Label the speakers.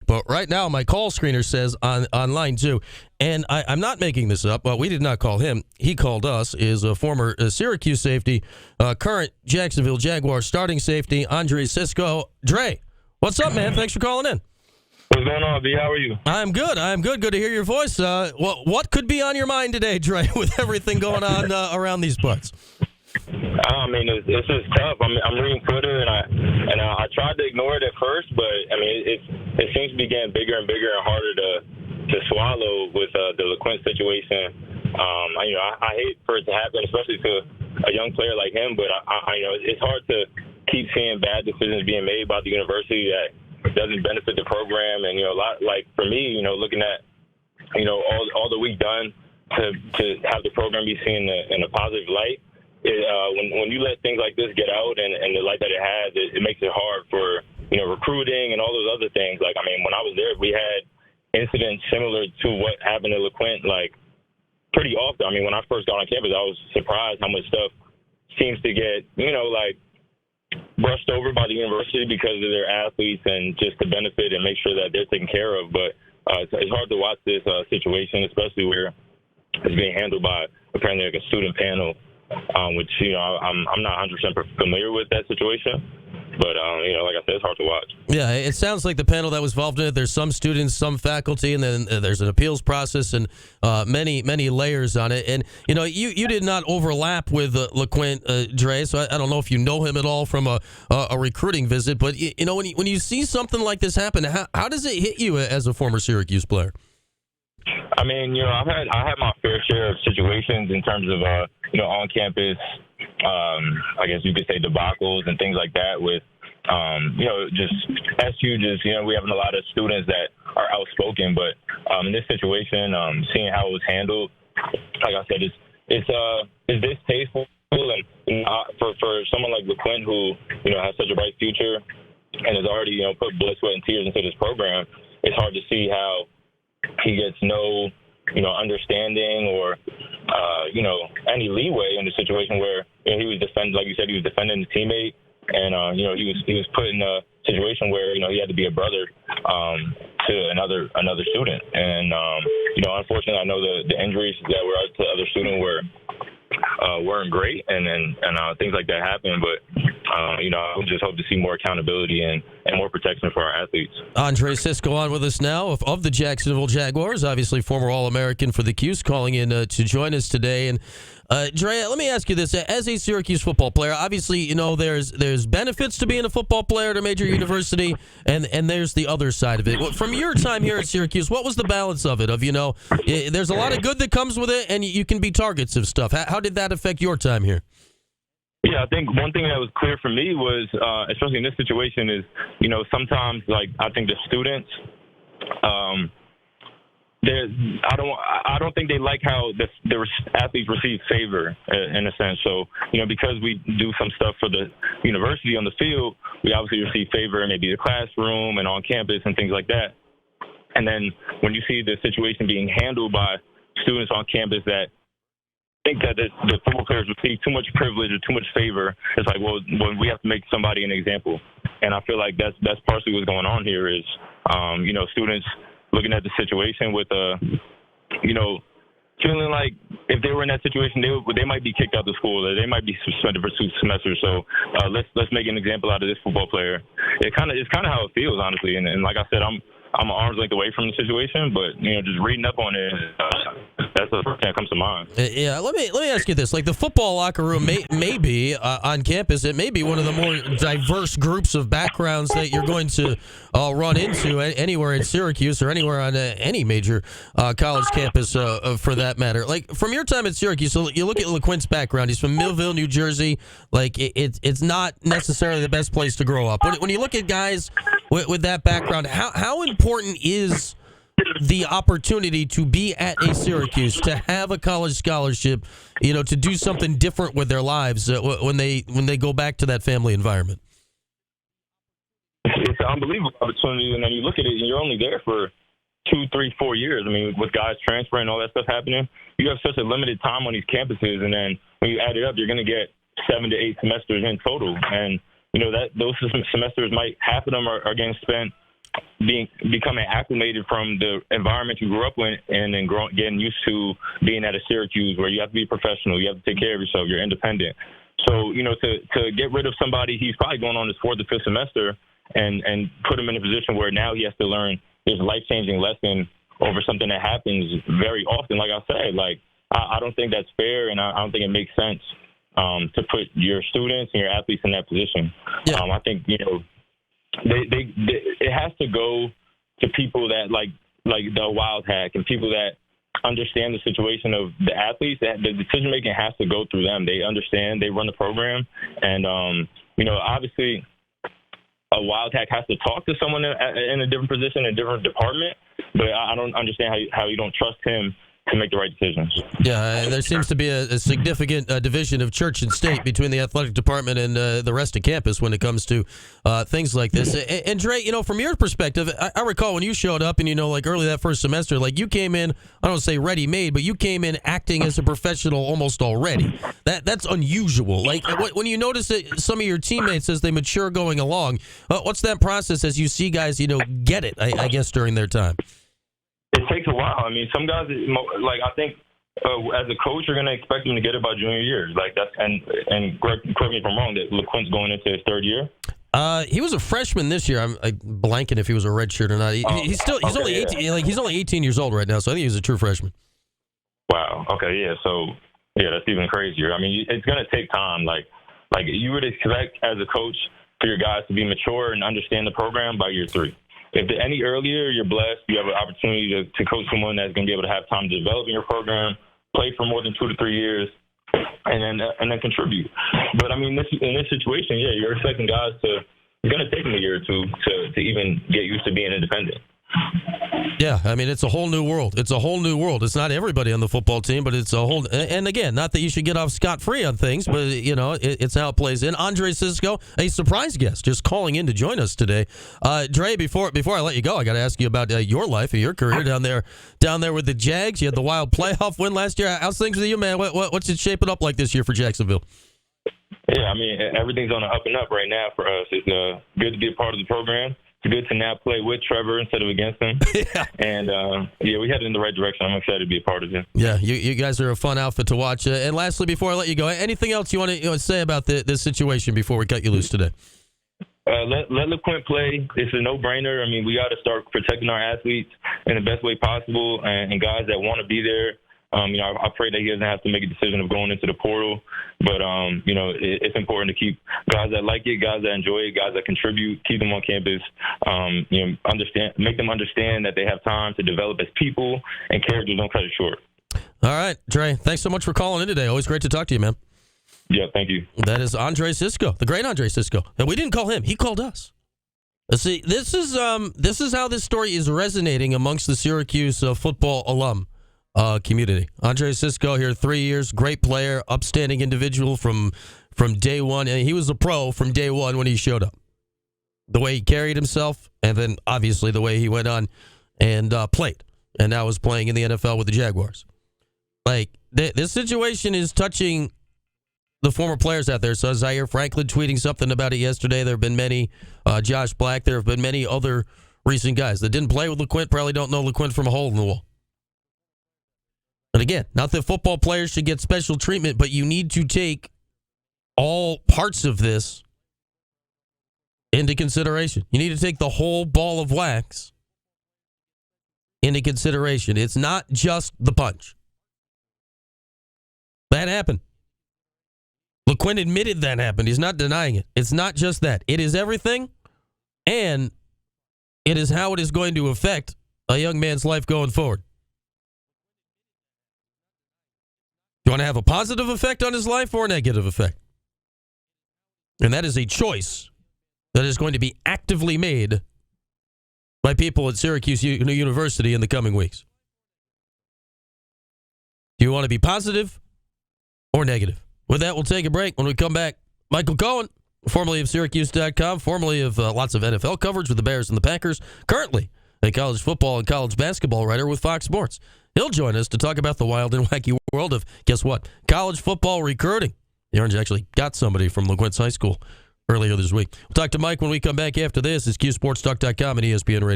Speaker 1: but right now my call screener says on line 2, and I'm not making this up. Well, we did not call him. He called us. Is a former Syracuse safety, current Jacksonville Jaguars starting safety, Andre Cisco. Dre, what's up, man? Thanks for calling in.
Speaker 2: What's going on, B? How are you?
Speaker 1: I'm good. Good to hear your voice. What could be on your mind today, Dre, with everything going on around these parts?
Speaker 2: I mean, it's just tough. I'm reading Twitter, and I tried to ignore it at first, but I mean, it seems to be getting bigger and bigger and harder to swallow with the LeQuint situation. I hate for it to happen, especially to a young player like him. But I it's hard to keep seeing bad decisions being made by the university that doesn't benefit the program. And a lot, like for me, looking at all that we've done to have the program be seen in a positive light. When you let things like this get out and the light that it has, it makes it hard for recruiting and all those other things. Like, I mean, when I was there, we had incidents similar to what happened to LeQuint, like, pretty often. I mean, when I first got on campus, I was surprised how much stuff seems to get brushed over by the university because of their athletes and just to benefit and make sure that they're taken care of. But it's hard to watch this situation, especially where it's being handled by apparently like a student panel. Which I'm not 100% familiar with that situation, but like I said, it's hard to watch.
Speaker 1: Yeah, it sounds like the panel that was involved in it. There's some students, some faculty, and then there's an appeals process and many layers on it. And you did not overlap with LeQuint, Dre, so I don't know if you know him at all from a recruiting visit. But when you see something like this happen, how does it hit you as a former Syracuse player?
Speaker 2: I mean, I had my fair share of situations in terms of on campus, I guess you could say debacles and things like that with just SU. Just we have a lot of students that are outspoken, but in this situation, seeing how it was handled, like I said, is distasteful. And for someone like LeQuint, who has such a bright future and has already put blood, sweat, and tears into this program, it's hard to see how he gets no understanding or any leeway in the situation where he was defending, like you said, he was defending his teammate, and he was put in a situation where he had to be a brother to another student, and unfortunately, I know the injuries that were to the other student weren't great, and things like that happen, but I would just hope to see more accountability and more protection for our athletes. Andre
Speaker 1: Cisco on with us now of the Jacksonville Jaguars, obviously former All-American for the Cuse, calling in to join us today. And Dre, let me ask you this: as a Syracuse football player, obviously there's benefits to being a football player at a major university, and there's the other side of it. From your time here at Syracuse, what was the balance of it? There's a lot of good that comes with it, and you can be targets of stuff. How did that affect your time here?
Speaker 2: Yeah, I think one thing that was clear for me was, especially in this situation, is sometimes I think the students, I don't think they like how the athletes receive favor in a sense. So because we do some stuff for the university on the field, we obviously receive favor in maybe the classroom and on campus and things like that. And then when you see the situation being handled by students on campus that think that the football players receive too much privilege or too much favor, it's like, well, we have to make somebody an example. And I feel like that's partially what's going on here is, students looking at the situation with, feeling like if they were in that situation, they might be kicked out of school, or they might be suspended for 2 semesters. So let's make an example out of this football player. It's kind of how it feels, honestly. And like I said, I'm an arm's length away from the situation, but just reading up on it, that's the first thing that comes to mind.
Speaker 1: Yeah, let me ask you this: like the football locker room may be on campus, it may be one of the more diverse groups of backgrounds that you're going to run into anywhere in Syracuse or anywhere on any major college campus, for that matter. Like from your time at Syracuse, so you look at LeQuint's background. He's from Millville, New Jersey. Like it's not necessarily the best place to grow up. When you look at guys with that background, how important is the opportunity to be at a Syracuse, to have a college scholarship, to do something different with their lives when they go back to that family environment?
Speaker 2: It's an unbelievable opportunity, and then you look at it, and you're only there for 2, 3, 4 years. I mean, with guys transferring and all that stuff happening, you have such a limited time on these campuses, and then when you add it up, you're going to get 7 to 8 semesters in total, and those semesters half of them are getting spent becoming acclimated from the environment you grew up in, and then getting used to being at a Syracuse where you have to be professional, you have to take care of yourself, you're independent. So, to get rid of somebody, he's probably going on his fourth or fifth semester, and put him in a position where now he has to learn this life-changing lesson over something that happens very often. Like I said, I don't think that's fair, and I don't think it makes sense to put your students and your athletes in that position.
Speaker 1: Yeah.
Speaker 2: I think it has to go to people that like the Wild Hack and people that understand the situation of the athletes. That the decision making has to go through them. They understand. They run the program, and obviously, a Wild Hack has to talk to someone in a different position, a different department. But I don't understand how you don't trust him to make the right decisions.
Speaker 1: Yeah, there seems to be a significant division of church and state between the athletic department and the rest of campus when it comes to things like this. And Dre, from your perspective, I recall when you showed up and, early that first semester, you came in, I don't say ready-made, but you came in acting as a professional almost already. That's unusual. When you notice that some of your teammates, as they mature going along, what's that process as you see guys, get it, I guess, during their time?
Speaker 2: It takes a while. I mean, some guys, I think as a coach, you're going to expect them to get it by junior year. And correct me if I'm wrong, that LeQuint's going into his third year.
Speaker 1: He was a freshman this year. I'm blanking if he was a redshirt or not. He's only 18. He's only 18 years old right now, so I think he's a true freshman.
Speaker 2: Wow. Okay. Yeah. So that's even crazier. I mean, it's going to take time. Like you would expect as a coach for your guys to be mature and understand the program by year 3. If any earlier, you're blessed. You have an opportunity to coach someone that's going to be able to have time to develop in your program, play for more than 2 to 3 years, and then contribute. But I mean, in this situation, you're expecting guys to. It's going to take them a year or two to even get used to being independent.
Speaker 1: Yeah, I mean, it's a whole new world. It's a whole new world. It's not everybody on the football team, but it's a whole. And again, not that you should get off scot-free on things, but it's how it plays in. Andre Cisco, a surprise guest, just calling in to join us today. Dre, before I let you go, I got to ask you about your life and your career down there with the Jags. You had the wild playoff win last year. How's things with you, man? What's it shaping up like this year for Jacksonville?
Speaker 2: Yeah, I mean, everything's on the up and up right now for us. It's good to be a part of the program. It's good to now play with Trevor instead of against him.
Speaker 1: Yeah. And,
Speaker 2: we headed in the right direction. I'm excited to be a part of it.
Speaker 1: Yeah, you guys are a fun outfit to watch. And lastly, before I let you go, anything else you want to say about this situation before we cut you loose today?
Speaker 2: Let LeQuint play. It's a no-brainer. I mean, we got to start protecting our athletes in the best way possible, and guys that want to be there. I pray that he doesn't have to make a decision of going into the portal, but it's important to keep guys that like it, guys that enjoy it, guys that contribute, keep them on campus. Make them understand that they have time to develop as people, and characters don't cut it short.
Speaker 1: All right, Dre, thanks so much for calling in today. Always great to talk to you, man.
Speaker 2: Yeah, thank you.
Speaker 1: That is Andre Cisco, the great Andre Cisco, and we didn't call him; he called us. Let's see, this is how this story is resonating amongst the Syracuse football alum community. Andre Cisco here, 3 years, great player, upstanding individual from day one. And he was a pro from day one when he showed up. The way he carried himself, and then obviously the way he went on and played, and now is playing in the NFL with the Jaguars. This situation is touching the former players out there. So Zaire Franklin tweeting something about it yesterday. There have been many. Josh Black. There have been many other recent guys that didn't play with LeQuint. Probably don't know LeQuint from a hole in the wall. And again, not that football players should get special treatment, but you need to take all parts of this into consideration. You need to take the whole ball of wax into consideration. It's not just the punch. That happened. LeQuint admitted that happened. He's not denying it. It's not just that. It is everything, and it is how it is going to affect a young man's life going forward. You want to have a positive effect on his life or a negative effect? And that is a choice that is going to be actively made by people at Syracuse University in the coming weeks. Do you want to be positive or negative? With that, we'll take a break. When we come back, Michael Cohen, formerly of Syracuse.com, formerly of lots of NFL coverage with the Bears and the Packers, currently a college football and college basketball writer with Fox Sports. He'll join us to talk about the wild and wacky world of, guess what, college football recruiting. The Orange actually got somebody from LeQuint's high school earlier this week. We'll talk to Mike when we come back after this. It's QSportsTalk.com and ESPN Radio.